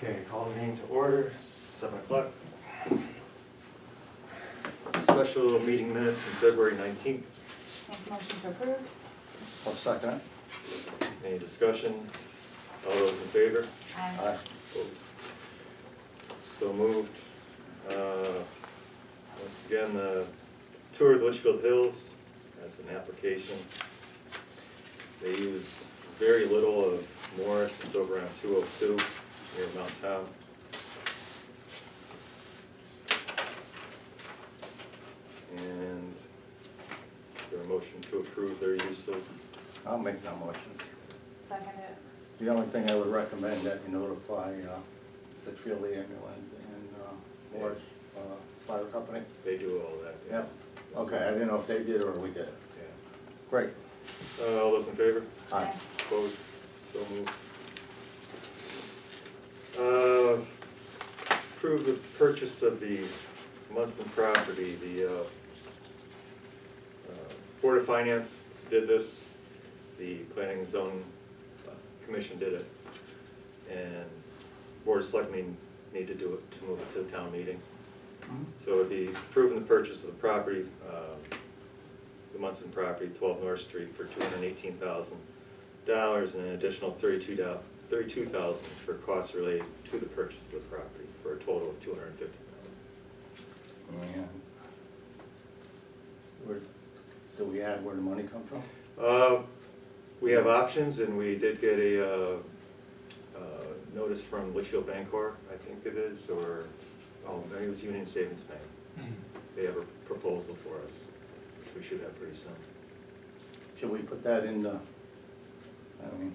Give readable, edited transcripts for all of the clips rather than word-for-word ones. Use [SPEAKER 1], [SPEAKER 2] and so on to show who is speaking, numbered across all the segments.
[SPEAKER 1] Okay, call the meeting to order, 7 o'clock. Special meeting minutes from February 19th.
[SPEAKER 2] Make a motion to approve.
[SPEAKER 3] I'll second it.
[SPEAKER 1] Any discussion? All those in favor?
[SPEAKER 2] Aye.
[SPEAKER 3] Aye.
[SPEAKER 1] Opposed? So moved. Once again, the tour of the Litchfield Hills as an application. They use very little of Morris. It's over on 202 near Mount Town. And is there a motion to approve their use of?
[SPEAKER 3] I'll make that motion.
[SPEAKER 2] Second it.
[SPEAKER 3] The only thing I would recommend that you notify Litchfield ambulance and Morris Fire Company.
[SPEAKER 1] They do all that.
[SPEAKER 3] Yep. Okay, I didn't know if they did or we did.
[SPEAKER 1] Yeah.
[SPEAKER 3] Great.
[SPEAKER 1] All those in favor?
[SPEAKER 3] Aye.
[SPEAKER 1] Opposed? So moved. Approve the purchase of the Munson property. The Board of Finance did this. The Planning and Zone Commission did it. And Board of Selectmen need to do it to move it to the town meeting. So it would be approving the purchase of the property, the Munson property, 12 North Street, for $218,000 and an additional $32,000 for costs related to the purchase of the property, for a total of $250,000.
[SPEAKER 3] And where do we add where the money come from?
[SPEAKER 1] We have options, and we did get a notice from Litchfield Bancorp, I think it is, or maybe it was Union Savings Bank. They have a proposal for us, which we should have pretty soon.
[SPEAKER 3] Should we put that in the, I mean,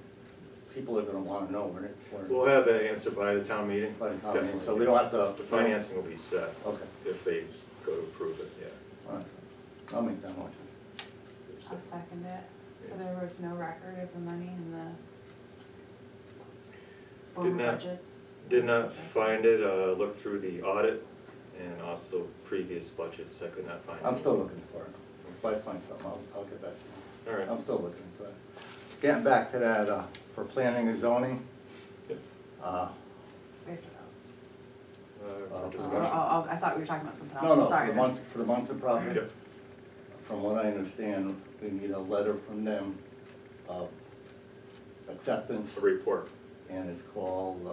[SPEAKER 3] people are gonna wanna know where it,
[SPEAKER 1] We'll have that answer by the town meeting.
[SPEAKER 3] by the time,
[SPEAKER 1] Definitely.
[SPEAKER 3] so we don't have to.
[SPEAKER 1] The financing will be set.
[SPEAKER 3] Okay.
[SPEAKER 1] If they go to approve it, yeah.
[SPEAKER 3] All right. I'll make that motion.
[SPEAKER 2] I'll second it. So
[SPEAKER 1] Yes.
[SPEAKER 2] there was no record of the money in the
[SPEAKER 1] Did
[SPEAKER 2] board
[SPEAKER 1] not-
[SPEAKER 2] budgets?
[SPEAKER 1] Did not find it, looked through the audit and also previous budgets, I could not find it.
[SPEAKER 3] I'm still looking for it. If I find something, I'll get back to you.
[SPEAKER 1] All right.
[SPEAKER 3] I'm still looking for it. Getting back to that, for planning and zoning,
[SPEAKER 1] Yep.
[SPEAKER 2] We have to vote.
[SPEAKER 1] For
[SPEAKER 2] Oh,
[SPEAKER 1] discussion.
[SPEAKER 2] I thought we were talking about something else.
[SPEAKER 3] no,
[SPEAKER 2] Sorry.
[SPEAKER 3] for the Munson property,
[SPEAKER 1] Yep.
[SPEAKER 3] from what I understand, we need a letter from them of acceptance,
[SPEAKER 1] A report.
[SPEAKER 3] and it's called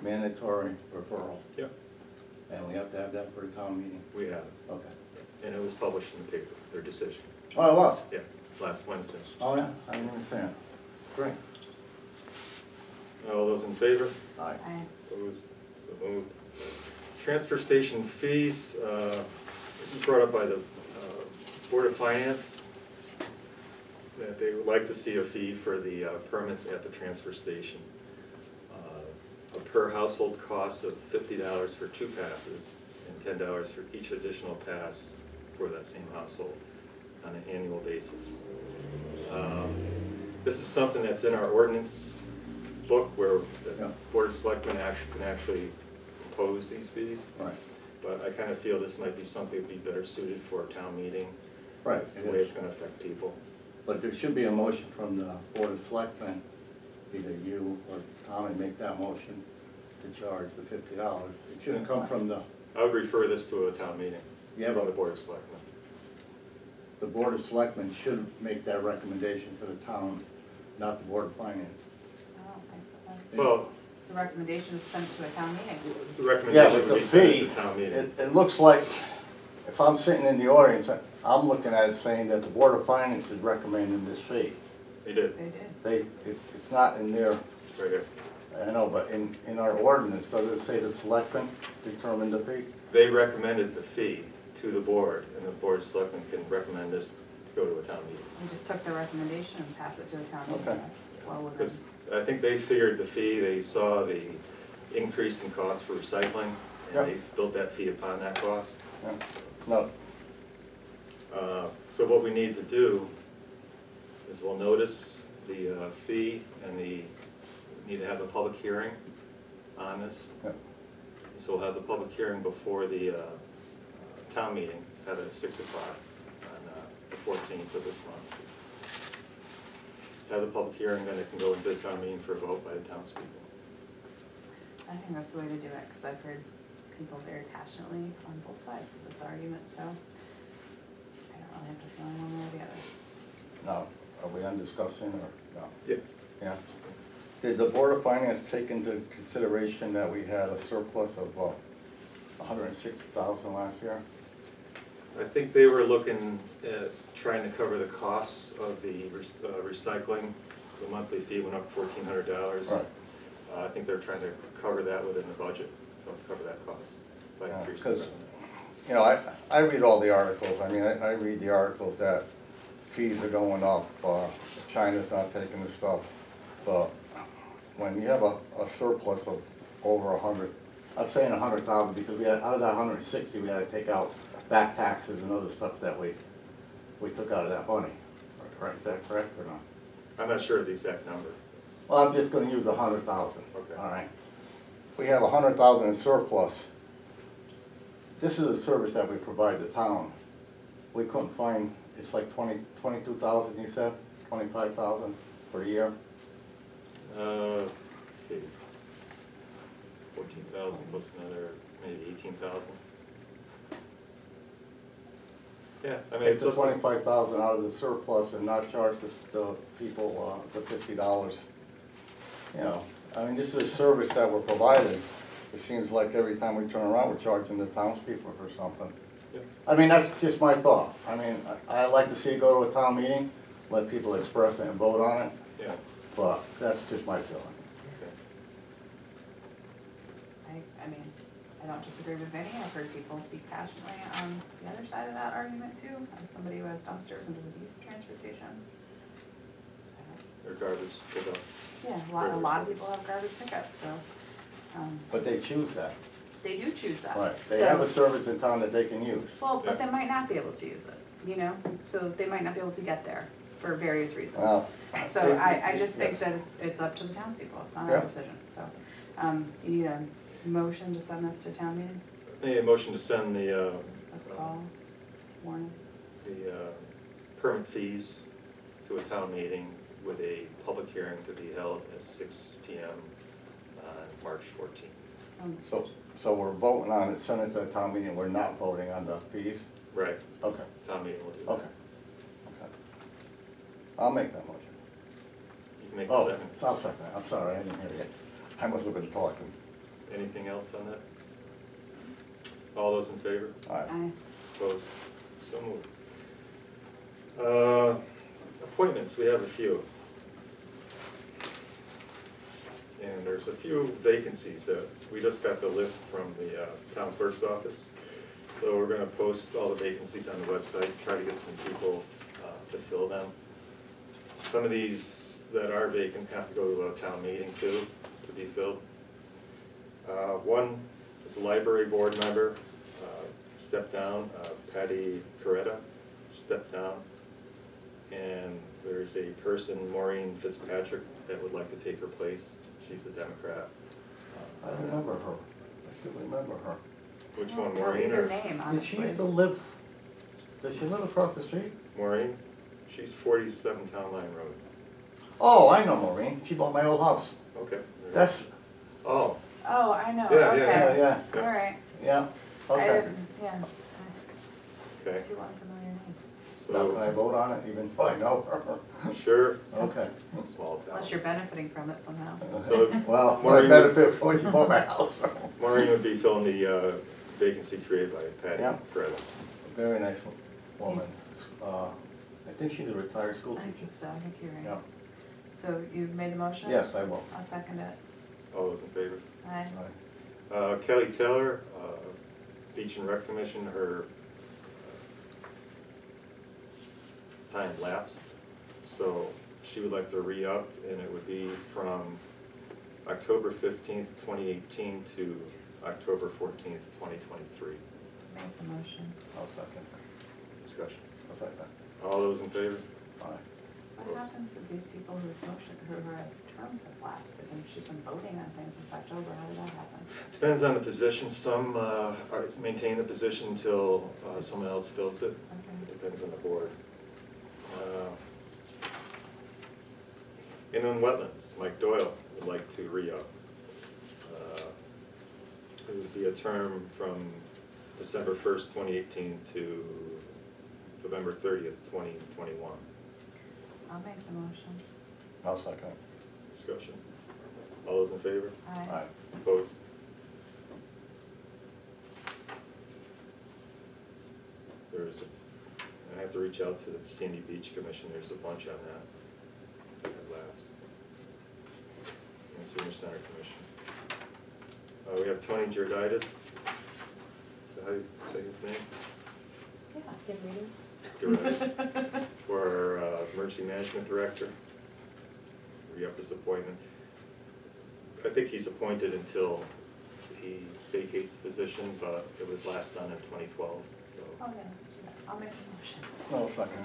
[SPEAKER 3] mandatory referral,
[SPEAKER 1] Yep,
[SPEAKER 3] and we have to have that for the town meeting.
[SPEAKER 1] we have it.
[SPEAKER 3] Okay.
[SPEAKER 1] And it was published in the paper, their decision.
[SPEAKER 3] Oh, it was?
[SPEAKER 1] Yeah, last Wednesday.
[SPEAKER 3] Oh, yeah, I didn't understand. Great.
[SPEAKER 1] All those in favor?
[SPEAKER 3] Aye.
[SPEAKER 2] Aye.
[SPEAKER 1] Opposed? So moved. Transfer station fees, this was brought up by the Board of Finance, that they would like to see a fee for the permits at the transfer station. A per household cost of $50 for 2 passes and $10 for each additional pass for that same household on an annual basis. This is something that's in our ordinance book where the Board of Selectmen can actually impose these fees.
[SPEAKER 3] Right.
[SPEAKER 1] But I kind of feel this might be something that'd be better suited for a town meeting.
[SPEAKER 3] Right.
[SPEAKER 1] It's the way it's gonna affect people.
[SPEAKER 3] But there should be a motion from the Board of Selectmen, either you or Tommy make that motion to charge the $50. It shouldn't come from the,
[SPEAKER 1] I would refer this to a town meeting.
[SPEAKER 3] Yeah,
[SPEAKER 1] From
[SPEAKER 3] but-
[SPEAKER 1] the Board of Selectmen.
[SPEAKER 3] the Board of Selectmen should make that recommendation to the town, not the Board of Finance.
[SPEAKER 2] I don't think that's,
[SPEAKER 1] Well,
[SPEAKER 2] the recommendation is sent to a town meeting.
[SPEAKER 1] the
[SPEAKER 3] Yeah,
[SPEAKER 1] recommendation
[SPEAKER 3] but
[SPEAKER 1] would
[SPEAKER 3] the
[SPEAKER 1] be sent
[SPEAKER 3] fee,
[SPEAKER 1] to town meeting.
[SPEAKER 3] it looks like, if I'm sitting in the audience, I'm looking at it saying that the Board of Finance is recommending this fee.
[SPEAKER 1] They did,
[SPEAKER 2] They did.
[SPEAKER 3] It's not in there,
[SPEAKER 1] right here.
[SPEAKER 3] I know, but in our ordinance, does it say the Selectmen determine the fee?
[SPEAKER 1] They recommended the fee to the board, and the Board of Selectmen can recommend this to go to a town meeting.
[SPEAKER 2] We just took the recommendation and passed it to a town meeting.
[SPEAKER 3] Okay.
[SPEAKER 2] That's well within.
[SPEAKER 1] Because I think they figured the fee, they saw the increase in cost for recycling,
[SPEAKER 3] Yep.
[SPEAKER 1] and they built that fee upon that cost.
[SPEAKER 3] Yeah. No,
[SPEAKER 1] So what we need to do is we'll notice the fee, and we need to have a public hearing on this.
[SPEAKER 3] yeah.
[SPEAKER 1] So we'll have the public hearing before the town meeting at 6 o'clock on the 14th of this month. have the public hearing, then it can go into the town meeting for a vote by the townspeople.
[SPEAKER 2] I think that's the way to do it, because I've heard people very passionately on both sides of this argument, so I don't really have to feel one way or the other.
[SPEAKER 3] No, are we undiscussing or no?
[SPEAKER 1] Yeah.
[SPEAKER 3] Yeah. Did the Board of Finance take into consideration that we had a surplus of $160,000 last year?
[SPEAKER 1] I think they were looking at trying to cover the costs of the recycling. The monthly fee went up $1,400.
[SPEAKER 3] Right.
[SPEAKER 1] I think they're trying to cover that within the budget, cover that cost by increasing the
[SPEAKER 3] Because,
[SPEAKER 1] revenue.
[SPEAKER 3] you know, I read all the articles. I mean, I read the articles that fees are going up, China's not taking the stuff. But when you have a surplus of over 100, I'm saying 100,000 because we had, out of that 160, we had to take out back taxes and other stuff that we took out of that money. Is that correct or not?
[SPEAKER 1] I'm not sure of the exact number.
[SPEAKER 3] Well, I'm just gonna use 100,000.
[SPEAKER 1] Okay.
[SPEAKER 3] All right. We have 100,000 in surplus. This is a service that we provide the town. We couldn't find, it's like 22,000 you said? 25,000 for a year?
[SPEAKER 1] Let's see, 14,000 plus another maybe 18,000. Yeah, I mean,
[SPEAKER 3] Take
[SPEAKER 1] it's
[SPEAKER 3] the
[SPEAKER 1] up to,
[SPEAKER 3] 25,000 out of the surplus and not charge the people the $50. You know, I mean, this is a service that we're providing. It seems like every time we turn around, we're charging the townspeople for something.
[SPEAKER 1] yeah.
[SPEAKER 3] I mean, that's just my thought. I mean, I like to see it go to a town meeting, let people express it and vote on it,
[SPEAKER 1] Yeah.
[SPEAKER 3] but that's just my feeling.
[SPEAKER 1] Okay.
[SPEAKER 2] I mean, I don't disagree with any. I've heard people speak passionately on the other side of that argument too. I'm somebody who has dumpsters under the Buse transfer station.
[SPEAKER 1] Or garbage pickup.
[SPEAKER 2] Yeah, a lot of people have garbage pickup, so.
[SPEAKER 3] But they choose that.
[SPEAKER 2] They do choose that.
[SPEAKER 3] Right. They
[SPEAKER 2] So-
[SPEAKER 3] have a service in town that they can use.
[SPEAKER 2] Well, but
[SPEAKER 1] Yeah.
[SPEAKER 2] they might not be able to use it, you know, so they might not be able to get there for various reasons.
[SPEAKER 3] Well,
[SPEAKER 2] So I just think
[SPEAKER 3] yes.
[SPEAKER 2] that it's up to the townspeople, it's not
[SPEAKER 3] Yeah.
[SPEAKER 2] our decision, so. You need a motion to send this to town meeting,
[SPEAKER 1] Maybe a motion to send the
[SPEAKER 2] a call, warning?
[SPEAKER 1] permit fees to a town meeting with a public hearing to be held at 6 p.m. on March 14th.
[SPEAKER 3] So we're voting on it, send it to the town meeting, we're not voting on the fees?
[SPEAKER 1] Right,
[SPEAKER 3] Okay,
[SPEAKER 1] town meeting will do that.
[SPEAKER 3] okay. Okay. I'll make that motion.
[SPEAKER 1] You can make a
[SPEAKER 3] Oh,
[SPEAKER 1] second.
[SPEAKER 3] I'll second it. I'm sorry, I didn't hear you. I must have been talking.
[SPEAKER 1] Anything else on that? All those in favor?
[SPEAKER 3] All right.
[SPEAKER 2] Aye.
[SPEAKER 1] Opposed? So moved. Appointments, we have a few. And there's a few vacancies that, we just got the list from the town clerk's office. So we're gonna post all the vacancies on the website, try to get some people to fill them. Some of these that are vacant have to go to a town meeting too, to be filled. One is a library board member, stepped down, Patty Coretta, stepped down. And there's a person, Maureen Fitzpatrick, that would like to take her place. She's a Democrat.
[SPEAKER 3] I remember her. I still remember her.
[SPEAKER 1] Which
[SPEAKER 2] I
[SPEAKER 1] one,
[SPEAKER 2] don't know
[SPEAKER 1] Maureen
[SPEAKER 2] either
[SPEAKER 1] or?
[SPEAKER 2] name,
[SPEAKER 3] Did she
[SPEAKER 2] honestly.
[SPEAKER 3] used to live, does she live across the street?
[SPEAKER 1] Maureen? She's 47 Town Line Road.
[SPEAKER 3] Oh, I know Maureen. She bought my old house.
[SPEAKER 1] Okay.
[SPEAKER 3] That's,
[SPEAKER 1] Oh,
[SPEAKER 2] Oh, I know,
[SPEAKER 1] Yeah,
[SPEAKER 2] okay.
[SPEAKER 3] yeah,
[SPEAKER 2] All right.
[SPEAKER 3] yeah.
[SPEAKER 2] I
[SPEAKER 3] Okay.
[SPEAKER 2] didn't, yeah.
[SPEAKER 1] okay.
[SPEAKER 2] Two unfamiliar names.
[SPEAKER 3] Now can I
[SPEAKER 1] So,
[SPEAKER 3] vote on it even though I know her?
[SPEAKER 1] sure,
[SPEAKER 3] Okay.
[SPEAKER 1] small town.
[SPEAKER 2] Unless you're benefiting from it somehow.
[SPEAKER 1] So,
[SPEAKER 3] Well,
[SPEAKER 1] Maureen
[SPEAKER 3] my
[SPEAKER 1] would-
[SPEAKER 3] benefit for you bought my house.
[SPEAKER 1] Maureen would be filling the vacancy created by Patty
[SPEAKER 3] Yeah.
[SPEAKER 1] Coretta.
[SPEAKER 3] Very nice woman. I think she's a retired school
[SPEAKER 2] I
[SPEAKER 3] teacher.
[SPEAKER 2] think so, I think you're
[SPEAKER 3] Yeah.
[SPEAKER 2] right. So you've made the motion?
[SPEAKER 3] Yes, I will.
[SPEAKER 2] I'll second it.
[SPEAKER 1] All those in favor?
[SPEAKER 2] Aye.
[SPEAKER 3] All right.
[SPEAKER 1] Kelly Taylor, Beach and Rec Commission, her time lapsed, so she would like to re-up, and it would be from October 15th, 2018 to October 14th, 2023.
[SPEAKER 2] Make the motion.
[SPEAKER 3] I'll second.
[SPEAKER 1] Discussion.
[SPEAKER 3] I'll second.
[SPEAKER 1] All those in favor?
[SPEAKER 3] All right.
[SPEAKER 2] What happens with these people whose motion, whose terms have lapsed? They've been, she's been voting on things since October. How did that happen?
[SPEAKER 1] Depends on the position. Some maintain the position until someone else fills it.
[SPEAKER 2] Okay.
[SPEAKER 1] It depends on the board. Inland Wetlands, Mike Doyle would like to re-up. It would be a term from December 1st, 2018 to November 30th, 2021.
[SPEAKER 2] I'll make the motion.
[SPEAKER 3] I'll second.
[SPEAKER 1] Discussion. All those in favor?
[SPEAKER 2] Aye.
[SPEAKER 3] Aye.
[SPEAKER 1] Opposed? I have to reach out to the Sandy Beach Commission, there's a bunch on that lapsed. And Senior Center Commission. We have Tony Giorditis, is that how you say his name?
[SPEAKER 2] Yeah, give readings.
[SPEAKER 1] Giorditis, for our Emergency Management Director. Re-up his appointment. I think he's appointed until he vacates the position, but it was last done in 2012, so.
[SPEAKER 2] Oh, yeah, let's do that. I'll make the motion.
[SPEAKER 3] I'll second.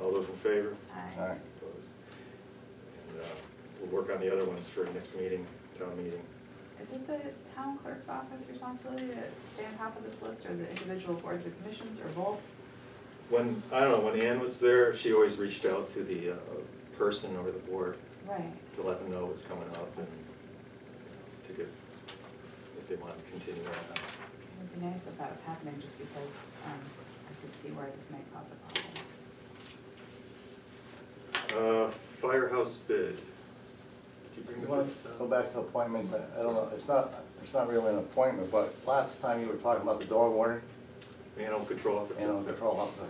[SPEAKER 1] All those in favor?
[SPEAKER 2] Aye.
[SPEAKER 3] Aye.
[SPEAKER 1] Opposed? And we'll work on the other ones for next meeting, town meeting.
[SPEAKER 2] Is it the town clerk's office responsibility to stay on top of this list, or the individual boards or commissions, or both?
[SPEAKER 1] When, I don't know, when Ann was there, she always reached out to the person or the board
[SPEAKER 2] Right.
[SPEAKER 1] to let them know what's coming up and to get, if they want to continue on that.
[SPEAKER 2] It would be nice if that was happening, just because I could see where this might cause a problem.
[SPEAKER 1] Firehouse bid. Did you bring
[SPEAKER 3] You
[SPEAKER 1] the
[SPEAKER 3] want
[SPEAKER 1] bids
[SPEAKER 3] to
[SPEAKER 1] down?
[SPEAKER 3] go back to appointments? I don't know, it's not really an appointment, but last time you were talking about the dog warden,
[SPEAKER 1] Animal control officer.
[SPEAKER 3] animal control officer.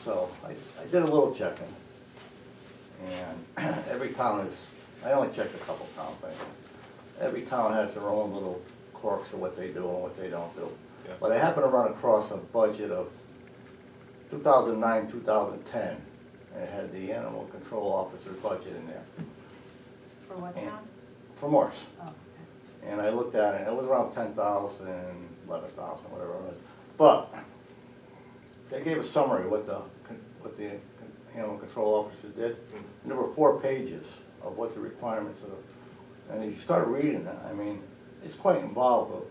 [SPEAKER 3] So I did a little checking. And every town is, I only checked a couple towns, I think. Every town has their own little quirks of what they do and what they don't do.
[SPEAKER 1] Yeah.
[SPEAKER 3] But I happened to run across a budget of 2009, 2010, and it had the animal control officer's budget in there.
[SPEAKER 2] For what
[SPEAKER 3] And-
[SPEAKER 2] town?
[SPEAKER 3] For Morse.
[SPEAKER 2] Oh, okay.
[SPEAKER 3] And I looked at it, and it was around 10,000, 11,000, whatever it was. But they gave a summary of what the animal control officer did. And there were 4 pages of what the requirements of the, and if you start reading it, I mean, it's quite involved. But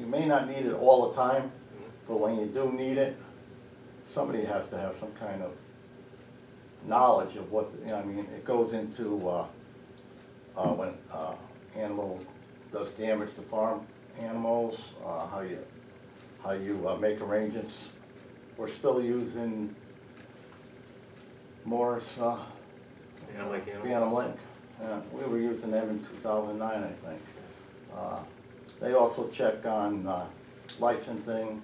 [SPEAKER 3] you may not need it all the time, but when you do need it, somebody has to have some kind of knowledge of what, you know, I mean, it goes into when animal does damage to farm animals, how you make arrangements. We're still using Morris,
[SPEAKER 1] Animal Link.
[SPEAKER 3] Animal Link. We were using them in 2009, I think. They also check on licensing.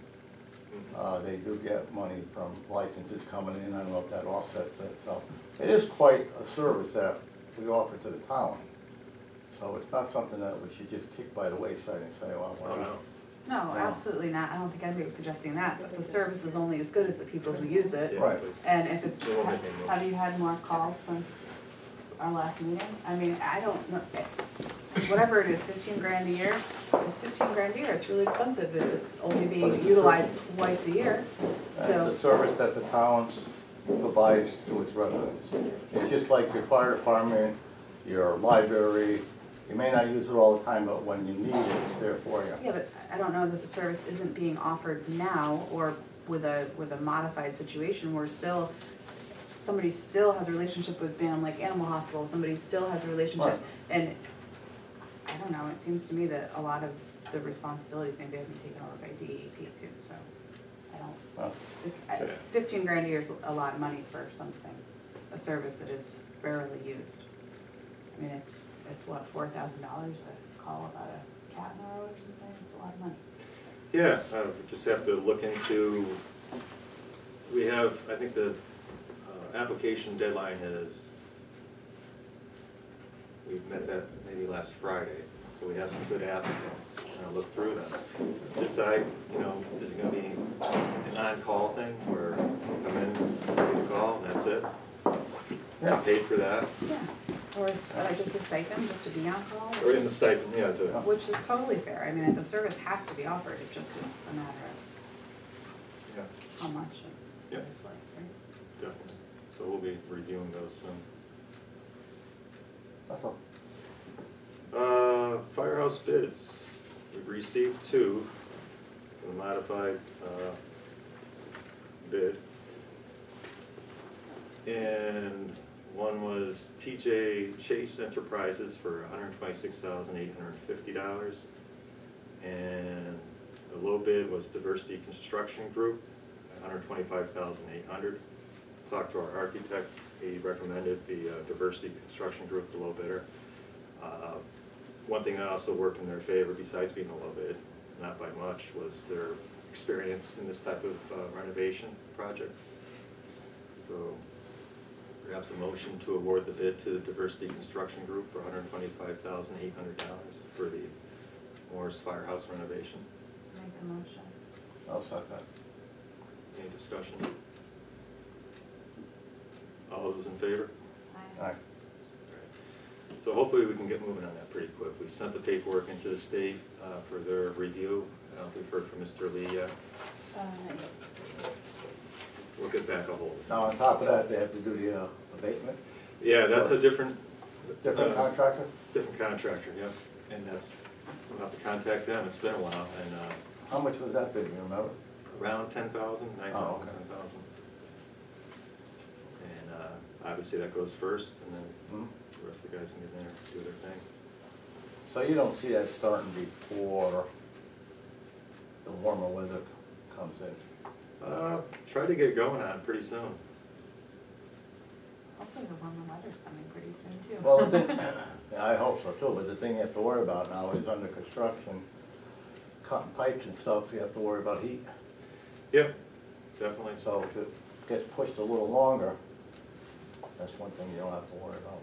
[SPEAKER 3] They do get money from licenses coming in. I don't know if that offsets it. So it is quite a service that we offer to the town. So it's not something that we should just kick by the wayside and say, well,
[SPEAKER 1] Oh,
[SPEAKER 3] we're
[SPEAKER 1] no.
[SPEAKER 3] not.
[SPEAKER 2] No, absolutely not. I don't think anybody was suggesting that, but the service is only as good as the people who use it.
[SPEAKER 1] Yeah,
[SPEAKER 3] Right.
[SPEAKER 1] please.
[SPEAKER 2] And if it's,
[SPEAKER 1] We won't make any
[SPEAKER 2] have you
[SPEAKER 1] motions.
[SPEAKER 2] had more calls since our last meeting? I mean, I don't know, whatever it is, 15 grand a year, it's 15 grand a year. It's really expensive if it's only
[SPEAKER 3] But
[SPEAKER 2] being
[SPEAKER 3] it's a
[SPEAKER 2] utilized twice a year,
[SPEAKER 3] It's
[SPEAKER 2] so.
[SPEAKER 3] a service that the town provides to its residents. It's just like your fire department, your library. You may not use it all the time, but when you need it, it's there for you.
[SPEAKER 2] Yeah, but I don't know that the service isn't being offered now, or with a modified situation where still, somebody still has a relationship with Bantam Lake Animal Hospital, somebody still has a relationship.
[SPEAKER 3] Right.
[SPEAKER 2] And I don't know, it seems to me that a lot of the responsibilities maybe have been taken over by DEP too, so I don't,
[SPEAKER 3] Well,
[SPEAKER 2] it's 15 grand a year is a lot of money for something, a service that is rarely used. I mean, it's what, $4,000 a call about a cat in the road or something, it's a lot of money.
[SPEAKER 1] Yeah, we just have to look into, we have, I think the application deadline is, we met that maybe last Friday, so we have some good applicants, look through them. Decide, is it gonna be an on-call thing, where you come in, make a call, and that's it?
[SPEAKER 3] Yeah.
[SPEAKER 1] Paid for that,
[SPEAKER 2] Yeah, or it's just a stipend, just to be on call.
[SPEAKER 1] or in the stipend, yeah, to,
[SPEAKER 2] Which is totally fair. I mean, the service has to be offered, it just is a matter
[SPEAKER 1] yeah,
[SPEAKER 2] of how much
[SPEAKER 1] Yeah.
[SPEAKER 2] it is worth, right?
[SPEAKER 1] definitely. So we'll be reviewing those soon.
[SPEAKER 3] That's all.
[SPEAKER 1] Firehouse bids, we've received 2, the modified bid. And One was TJ Chase Enterprises for $126,850. And the low bid was Diversity Construction Group, $125,800. Talked to our architect, he recommended the Diversity Construction Group, the low bidder. One thing that also worked in their favor, besides being a low bid, not by much, was their experience in this type of renovation project. So perhaps a motion to award the bid to the Diversity Construction Group for $125,800 for the Morris Firehouse renovation.
[SPEAKER 2] Make the motion.
[SPEAKER 3] I'll second.
[SPEAKER 1] Any discussion? All those in favor?
[SPEAKER 3] Aye.
[SPEAKER 1] So hopefully we can get moving on that pretty quick. We sent the paperwork into the state for their review. I don't think we've heard from Mr. Lee yet. We'll get back a hold of it.
[SPEAKER 3] Now, on top of that, they have to do the abatement?
[SPEAKER 1] Yeah, that's a different.
[SPEAKER 3] Different contractor?
[SPEAKER 1] Different contractor, yeah. And that's, we'll have to contact them. It's been a while. And
[SPEAKER 3] How much was that bid, you remember?
[SPEAKER 1] around 10,000, 9,000,
[SPEAKER 3] Oh, okay.
[SPEAKER 1] 10,000. And obviously that goes first, and then the rest of the guys can get in there, do their thing.
[SPEAKER 3] So you don't see that starting before the warmer weather comes in?
[SPEAKER 1] Try to get it going on pretty soon.
[SPEAKER 2] Hopefully the warmer weather's coming pretty soon too.
[SPEAKER 3] Well, the thing, yeah, I hope so too, but the thing you have to worry about now is under construction, cutting pipes and stuff, you have to worry about heat.
[SPEAKER 1] Yep, definitely.
[SPEAKER 3] So if it gets pushed a little longer, that's one thing you don't have to worry about.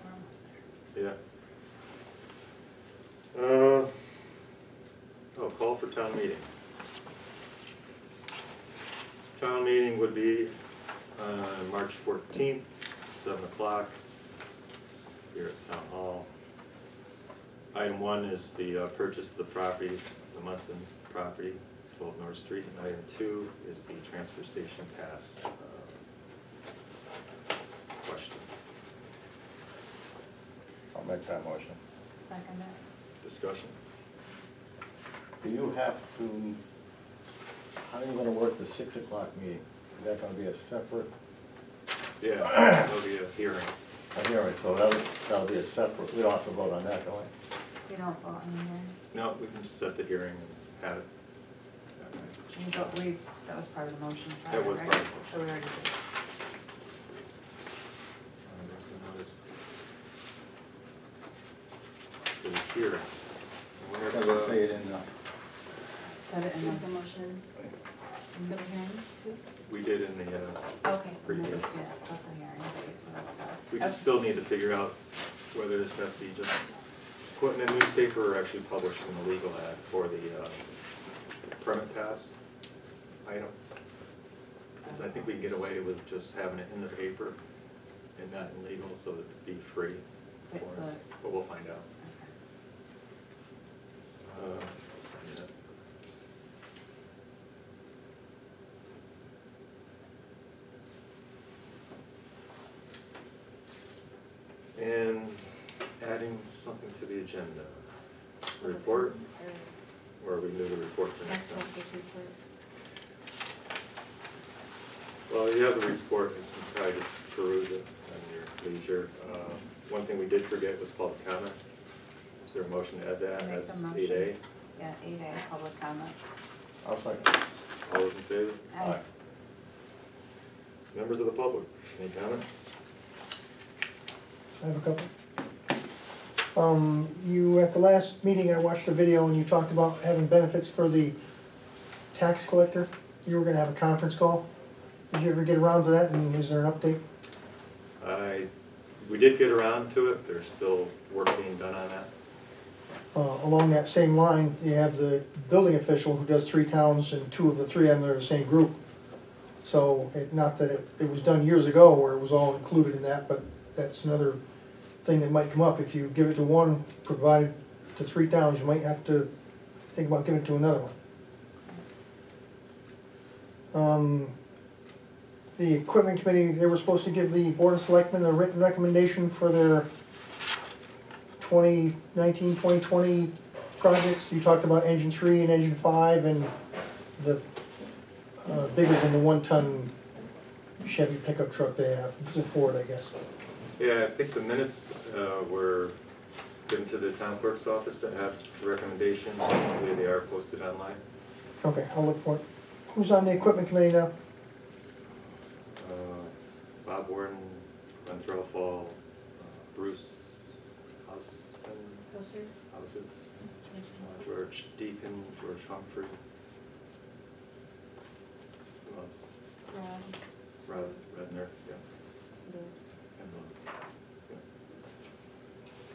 [SPEAKER 2] We're almost there.
[SPEAKER 1] Yeah. Call for town meeting. Town meeting would be on March 14th, 7 o'clock, here at Town Hall. Item 1 is the purchase of the property, the Munson property, 12 North Street. And item 2 is the transfer station pass question.
[SPEAKER 3] I'll make that motion.
[SPEAKER 2] Second it.
[SPEAKER 1] Discussion?
[SPEAKER 3] Do you have to, how are you gonna work the 6 o'clock meeting? Is that gonna be a separate,
[SPEAKER 1] Yeah, there'll be a hearing.
[SPEAKER 3] a hearing, so that'll be a separate, we don't have to vote on that, don't we?
[SPEAKER 2] You don't vote on the hearing.
[SPEAKER 1] No, we can just set the hearing and have it.
[SPEAKER 2] That was part of the motion,
[SPEAKER 1] That was
[SPEAKER 2] right?
[SPEAKER 1] part of it.
[SPEAKER 2] So we already did.
[SPEAKER 1] What's the notice? For the hearing. And we have,
[SPEAKER 3] Can I say it in,
[SPEAKER 2] Set it in
[SPEAKER 4] Make
[SPEAKER 2] the
[SPEAKER 4] the motion for the hearing too?
[SPEAKER 1] we did in the,
[SPEAKER 4] Okay.
[SPEAKER 1] previous.
[SPEAKER 2] Yeah, set the hearing date, so that's
[SPEAKER 1] We just still need to figure out whether this has to be just put in a newspaper or actually published in the legal ad for the permit pass item. Because I think we can get away with just having it in the paper and not in legal, so that it'd be free for us, but we'll find out. Let's see that. And adding something to the agenda. Report, or we can do the report for next time.
[SPEAKER 4] report.
[SPEAKER 1] Well, you have the report, you can probably just peruse it on your leisure. One thing we did forget was public comment. Is there a motion to add that
[SPEAKER 2] Make
[SPEAKER 1] as
[SPEAKER 2] the motion.
[SPEAKER 1] 8A?
[SPEAKER 2] Yeah, 8A, public comment.
[SPEAKER 3] I'll second.
[SPEAKER 1] All those in favor?
[SPEAKER 2] Aye.
[SPEAKER 1] Members of the public, any comment?
[SPEAKER 5] I have a couple. You, at the last meeting, I watched the video and you talked about having benefits for the tax collector. You were gonna have a conference call. Did you ever get around to that, and is there an update?
[SPEAKER 1] We did get around to it, there's still work being done on that.
[SPEAKER 5] Along that same line, you have the building official who does 3 towns, and 2 of the 3 of them are the same group. So, not that it was done years ago where it was all included in that, but that's another thing that might come up. If you give it to one, provided to 3 towns, you might have to think about giving it to another one. The equipment committee, they were supposed to give the board of selectmen a written recommendation for their 2019, 2020 projects. You talked about engine 3 and engine 5 and the bigger than the 1-ton Chevy pickup truck they have. It's a Ford, I guess.
[SPEAKER 1] Yeah, I think the minutes were given to the town clerk's office that have the recommendation. I believe they are posted online.
[SPEAKER 5] Okay, I'll look for it. Who's on the equipment committee now?
[SPEAKER 1] Bob Warden, Glenn Threlfall, Bruce Houseman,
[SPEAKER 4] Closer.
[SPEAKER 1] George Deacon, George Humphrey. Who else? Rod Redner, yeah.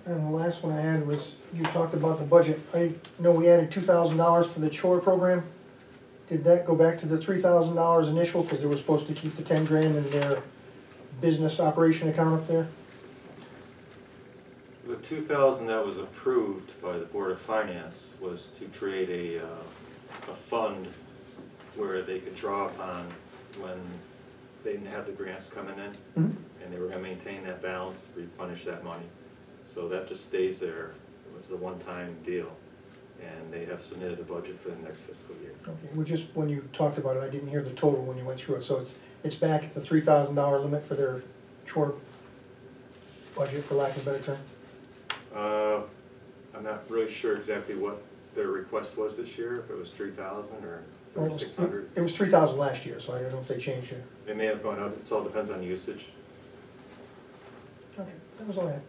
[SPEAKER 1] And
[SPEAKER 5] And the last one I had was, you talked about the budget. I know we added $2,000 for the chore program. Did that go back to the $3,000 initial, because they were supposed to keep the 10 grand in their business operation account up there?
[SPEAKER 1] The 2,000 that was approved by the Board of Finance was to create a fund where they could draw upon when they didn't have the grants coming in,
[SPEAKER 5] Mhm.
[SPEAKER 1] and they were gonna maintain that balance, replenish that money. So that just stays there, it was a one-time deal, and they have submitted a budget for the next fiscal year.
[SPEAKER 5] Okay, well, just when you talked about it, I didn't hear the total when you went through it, so it's back at the $3,000 limit for their chore budget, for lack of a better term?
[SPEAKER 1] I'm not really sure exactly what their request was this year, if it was 3,000 or
[SPEAKER 5] Well, it was-
[SPEAKER 1] 3,600.
[SPEAKER 5] It was 3,000 last year, so I don't know if they changed it.
[SPEAKER 1] They may have gone up, it all depends on usage.
[SPEAKER 5] Okay, that was all I had.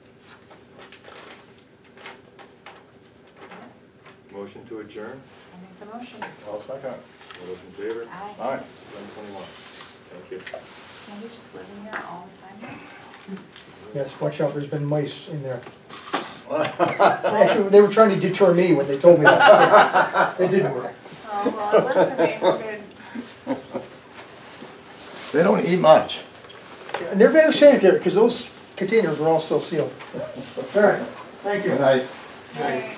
[SPEAKER 1] Motion to adjourn,
[SPEAKER 2] I make the motion.
[SPEAKER 3] I'll second.
[SPEAKER 1] all those in favor?
[SPEAKER 2] Aye.
[SPEAKER 3] All right.
[SPEAKER 1] 7:21, thank you.
[SPEAKER 2] Can we just live in here all the time?
[SPEAKER 5] Yes, watch out, there's been mice in there.
[SPEAKER 2] That's right.
[SPEAKER 5] Actually, they were trying to deter me when they told me that, so it didn't work.
[SPEAKER 2] Oh, well, it worked for me, we're good.
[SPEAKER 3] They don't eat much.
[SPEAKER 5] And they're very sanitary, because those containers were all still sealed. All right, thank you.
[SPEAKER 3] Good night.
[SPEAKER 2] Right.